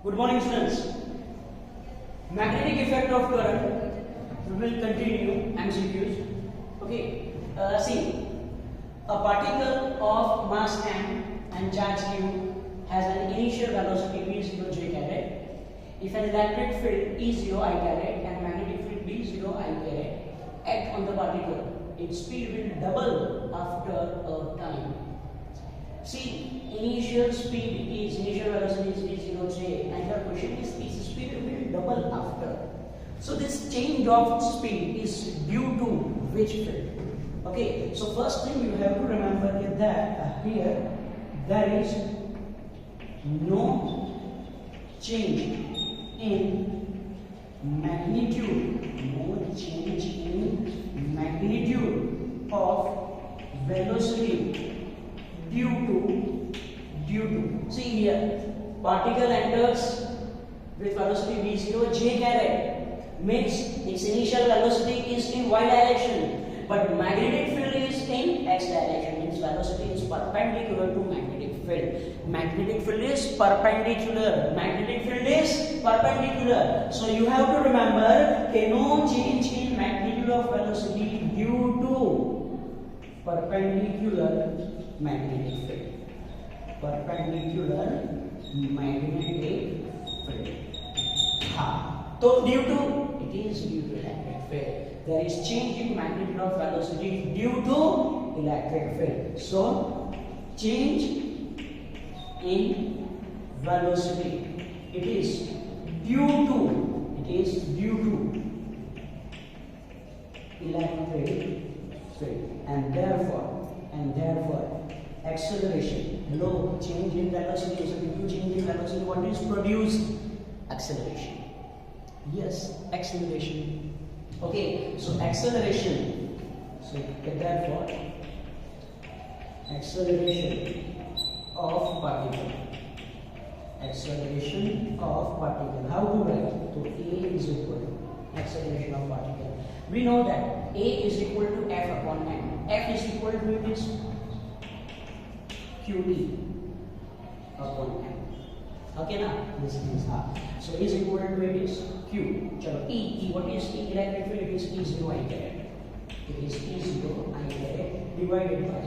Good morning, students. Magnetic effect of current. We will continue MCQs. Okay. See, a particle of mass m and charge q has an initial velocity v0 j caret. If an electric field E0 I caret and magnetic field B0 I caret act on the particle, its speed will double after a time. See, initial velocity is v0 j, and the question is speed will double after. So this change of speed is due to which field? Okay, so first thing you have to remember is that here there is no change in magnitude, of velocity due to see here, particle enters with velocity v0 j caret, means its initial velocity is in y direction, but magnetic field is in x direction, means velocity is perpendicular to magnetic field. Magnetic field is perpendicular. So you have to remember no change in magnitude of velocity due to perpendicular magnetic field. So it is due to electric field. There is change in magnitude of velocity due to electric field. So change in velocity, it is due to electric field, and therefore acceleration. Hello, change in velocity. So due to change in velocity, what is produced? Acceleration. Yes, acceleration. Okay, so acceleration. So therefore acceleration of particle. How to write? So A is equal to acceleration of particle. We know that A is equal to F upon M. F is equal to this QE upon M. Okay, now this is R. So is equal to it is Q. Chalo, E. What is E? Electric field. It is E0 I caret. It is E0 I caret divided by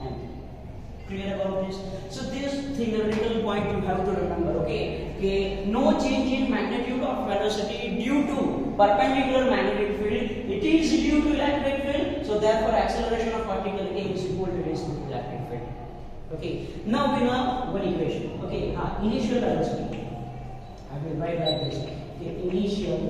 M. Clear about this? So this theoretical point you have to remember. Okay, no change in magnitude of velocity due to perpendicular magnetic field. It is due to electric field. So therefore acceleration of particle A is equal to this electric field. Okay, now we know one equation. Okay, initial velocity. I will write like this. Okay, initial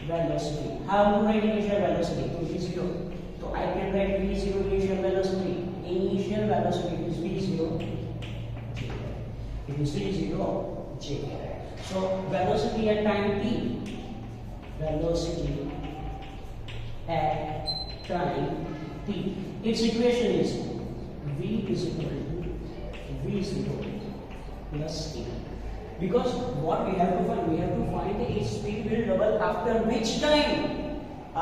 velocity. How to write initial velocity? It is 0. So I can write v0 initial velocity. Initial velocity is v0 j. It is v0 j. So velocity at time t. Velocity at time t. Its equation is v is equal to v0 plus t. Because what we have to find? We have to find the speed will double after which time? So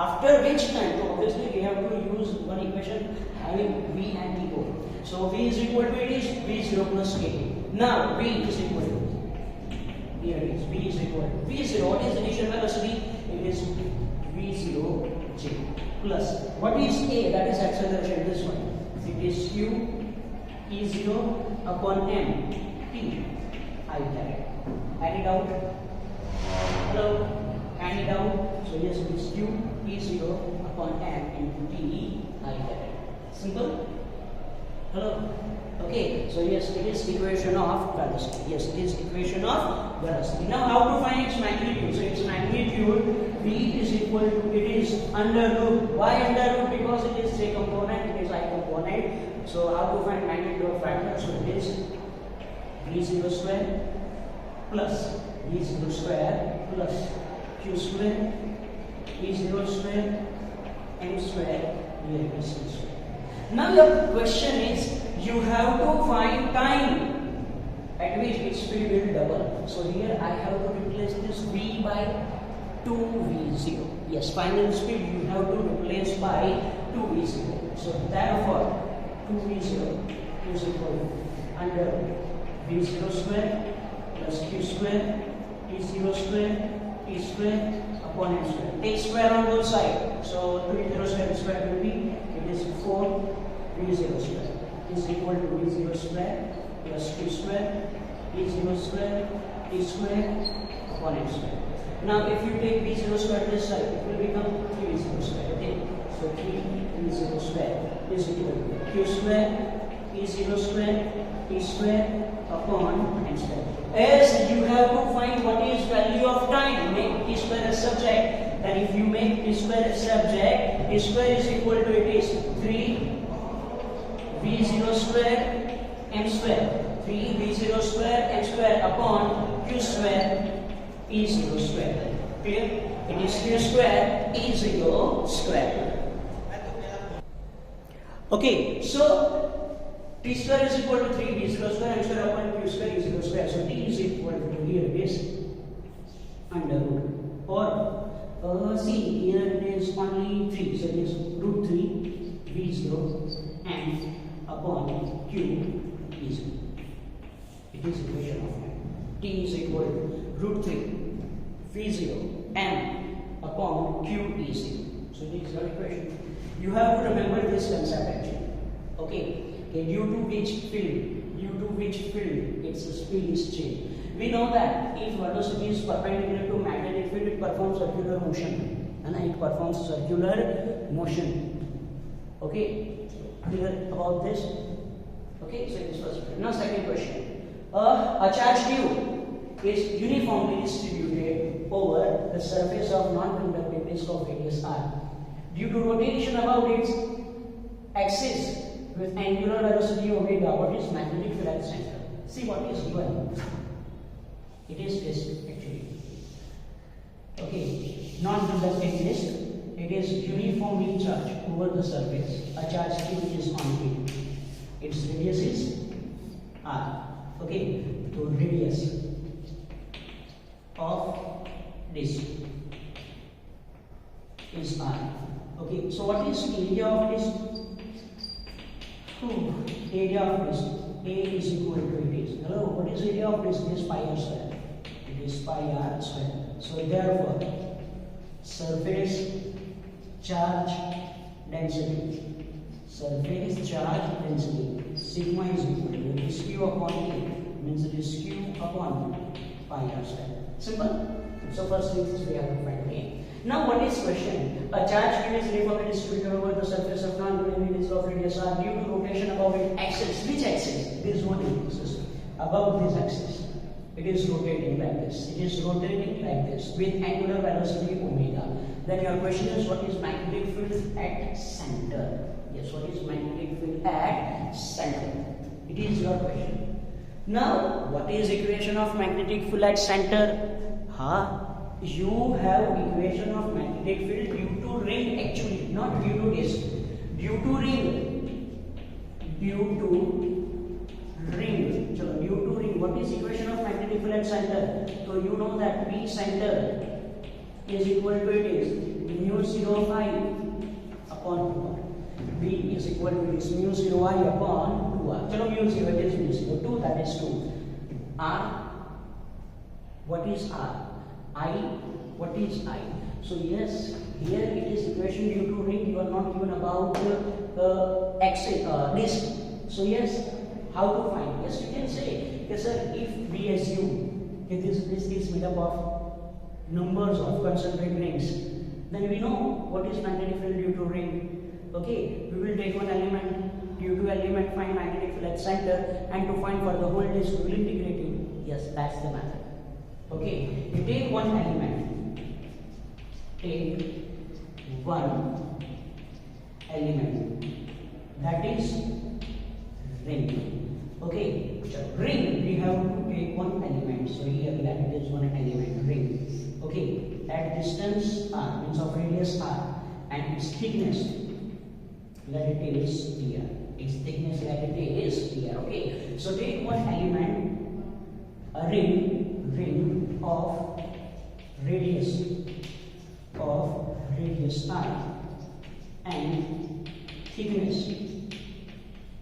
obviously we have to use one equation having v and t both. So v is equal to it is v0 plus kt. Now v is equal to, here it is, v is equal to v0. What is initial velocity? It is v0 j plus what is a? That is acceleration. This one. It is q e0 upon m t I caret. Add it out. Hello. Add it out. So yes, it is q e0 upon m into t I caret. Simple. Hello. Okay. So yes, it is equation of velocity. Yes, it is equation of velocity. Now how to find its magnitude? So its magnitude v is equal to, it is under root. Why under root? Because it is j component. It is I component. So how to find magnitude of factor? So it is v0 square plus v0 square plus q square v0 square m square, here it is c square. Now the question is, you have to find time at which its speed will double. So here I have to replace this v by 2v0. Yes, final speed you have to replace by 2v0. So therefore 2v0 is equal to under v0 square plus q square t0 square t square upon m square. Take square on both sides. So 2 square will be, it is 4 v0 square is equal to v0 square plus q square t0 square t square upon m square. Now if you take v0 square this side, it will become 3v0 square. Okay, so 3v0 square is equal to q square t0 square t square upon m square. As you have to find what is value of time, make t square as subject. Then if you make t square as subject, t square is equal to, it is 3 v0 square m square, 3 v0 square m square upon q square e0 square. Clear? It is q square e0 square. Okay, so t square is equal to 3 v0 square m square upon q square e0 square. So t is equal to, here it is under root, or see, here it is only 3, so it is root 3 v0 m upon q e0. It is equation of m. T is equal to root 3 v0 m upon q e0. So this is your equation. You have to remember this concept actually. Okay, due to which field its speed is changed. We know that if velocity is perpendicular to magnetic field, it performs circular motion, and it performs circular motion. Okay, clear about this? Okay, so this was now second question. A charge q is uniformly distributed over the surface of non-conducting disk of radius r. Due to rotation about its axis with angular velocity omega, what is magnetic field at center? See what is given. It is this actually. Okay, non-conducting disk. It is uniformly charged over the surface. A charge q is on it. Its radius is r. Okay, so radius of disk is r. Okay, so what is area of disk? Area of disk, A is equal to, it is, hello, what is area of disk? It is pi r square. It is pi r square. So therefore, surface charge density, sigma is equal to, it is q upon A, means it is q upon pi r square. Simple. So first things we have to find again. Now what is question? A charge q is uniformly distributed over the surface of non-conducting disk of radius r due to rotation above its axis. Which axis? This one axis. Above this axis. It is rotating like this. It is rotating like this with angular velocity omega. Then your question is, what is magnetic field at center? Yes, what is magnetic field at center? It is your question. Now, what is equation of magnetic field at center? You have equation of magnetic field due to ring actually, not due to disk. Due to ring. What is equation of magnetic field at center? So you know that V center is equal to, it is mu 0 I upon 2r. V is equal to, it is mu 0 I upon 2r. Chalo mu 0, it is mu 0. 2, that is 2. R, what is R? I, what is I? So yes, here it is equation due to ring. You are not given about disk. So yes, how to find? Yes, you can say, yes sir, if we assume that this disk is made up of numbers of concentric rings, then we know what is magnetic field due to ring. Okay, we will take one element, due to element find magnetic field at center, and to find for the whole disk we will integrate it. Yes, that's the method. Okay, you take one element. Take one element. That is ring. Okay, ring, we have to take one element. So here that is one element, ring. Okay, at distance r, means of radius r, and its thickness, let it is here. Its thickness, let it is here. Okay, so take one element, a ring of radius r and thickness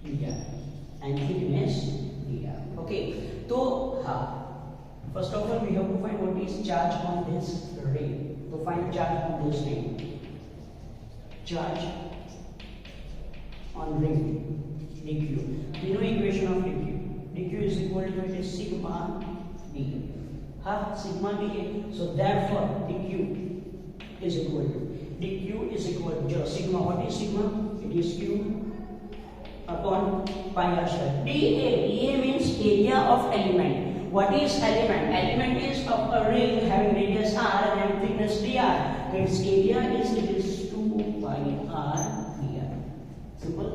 dr. Okay, so ring. So find charge on this ring. Charge on ring dq. You know equation of dq. dq is equal to it is sigma d. Sigma d. So therefore dq is equal to sigma. What is sigma? It is q upon pi r square. dA means area of element. What is element? Element is of a ring having radius r and thickness dr. Its area is 2 pi r dr. Simple.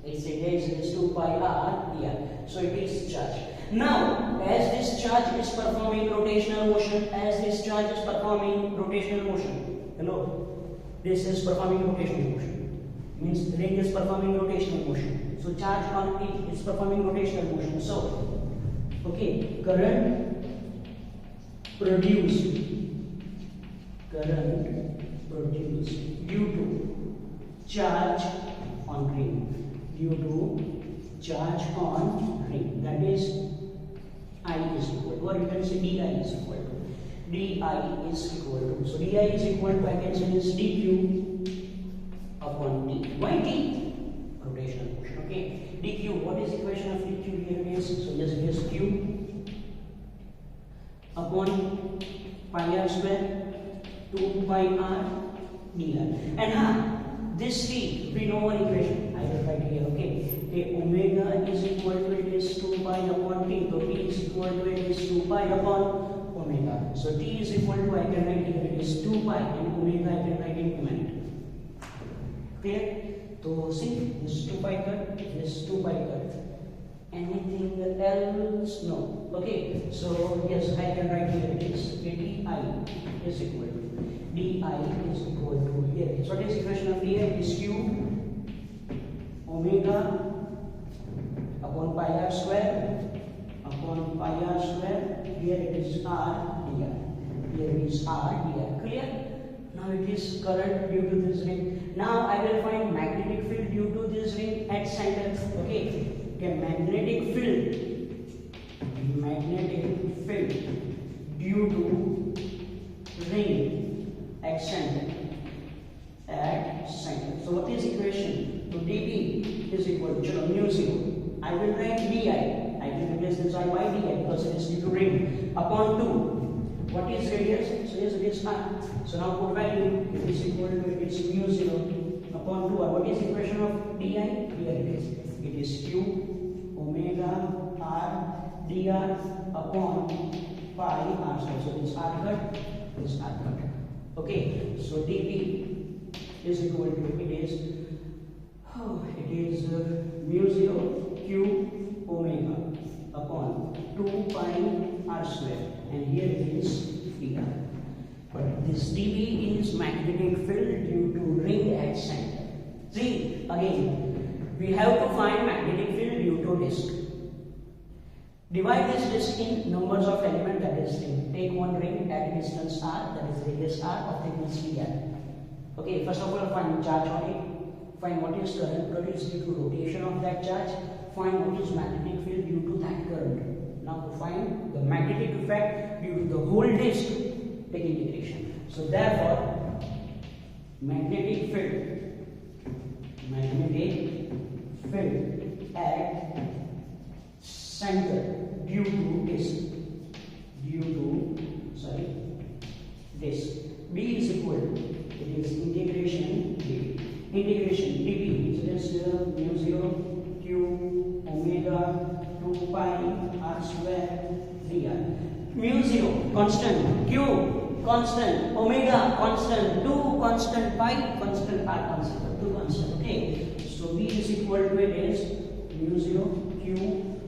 Its area is 2 pi r dr. So it is charge. Now, as this charge is performing rotational motion, hello, this is performing rotational motion. Means ring is performing rotational motion. So charge on it is performing rotational motion. So, okay, current produced due to charge on ring. That is I is equal to, or you can say di is equal to. So di is equal to, I can say this dq upon t. Why t? Rotational motion. Okay. dq. What is the equation of dq here? Is so just it is q upon pi r square 2 pi r dr. And this t we know one equation. I will write here. Okay. Omega is equal to it is 2 pi upon t. So t is equal to it is 2 pi upon omega. So t is equal to, I can write here it is 2 pi and omega I can write in minute. Clear? So see this 2 pi cut, this 2 pi cut. Anything else? No. Okay. So yes, I can write here it is di is equal to here. So what is the equation of di? It is q omega upon pi r square. Here it is r dr. Clear? Now it is current due to this ring. Now I will find magnetic field due to this ring at center. Okay. Magnetic field due to ring at center. So what is equation? So dB is equal to mu 0. I will write di. I will replace this I by di because it is due to ring upon 2. What is radius? So yes, it is r. So now put value. It is equal to it is mu 0 upon 2. What is equation of di? Here it is q omega r dr upon pi r square. So this r cut. Okay. So dP is equal to it is mu 0 q omega upon 2 pi r square, and here it is dr. But this dB is magnetic field due to ring at center. See, again, we have to find magnetic field due to disk. Divide this disk in numbers of element, that is ring. Take one ring at distance r, that is radius r of thickness dr. Okay, first of all find charge on it. Find what is current produced due to rotation of that charge. Find what is magnetic field due to that current. Now to find the magnetic effect due to the whole disk, take integration. So therefore, magnetic field at center due to disk. B is equal to, it is integration dB. So that's mu 0 q omega 2 pi r square dr. Mu 0 constant, q constant, omega constant, 2 constant, pi constant, r constant, 2 constant. Okay. So B is equal to it is mu 0 q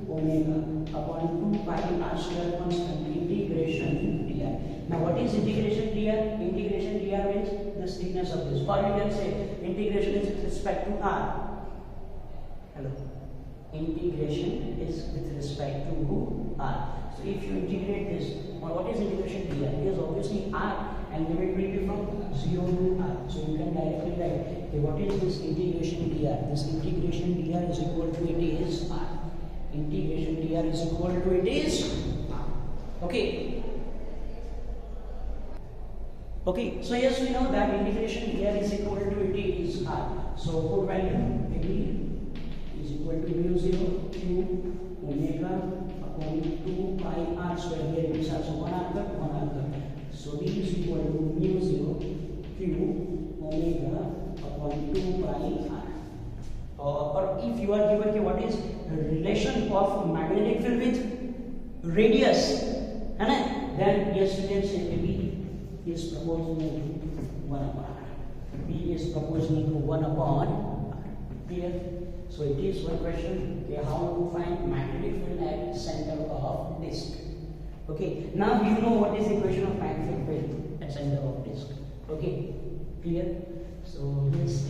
omega upon 2 pi r square constant integration dr. Now what is integration dr? Integration dr means this thickness of this. Or you can say integration is with respect to r. Hello. Integration is with respect to r. So if you integrate this, or what is integration dr? It is obviously r, and limit will be from 0 to r. So you can directly write, okay, what is this integration dr? This integration dr is equal to it is r. Integration dr is equal to it is r. Okay. Okay, so yes, we know that integration here is equal to it is r. So put value maybe is equal to mu 0 q omega upon 2 pi r square. Here it is also 1 r cut, 1 r cut. So d is equal to mu 0 q omega upon 2 pi r. Or if you are given what is the relation of magnetic field with radius, then yes, you can say B is proportional to 1 upon r. B is proportional to 1 upon r. Clear? So it is one question, okay, how to find magnetic field at center of disk. Okay, now you know what is the equation of magnetic field at center of disk. Okay, clear? So yes.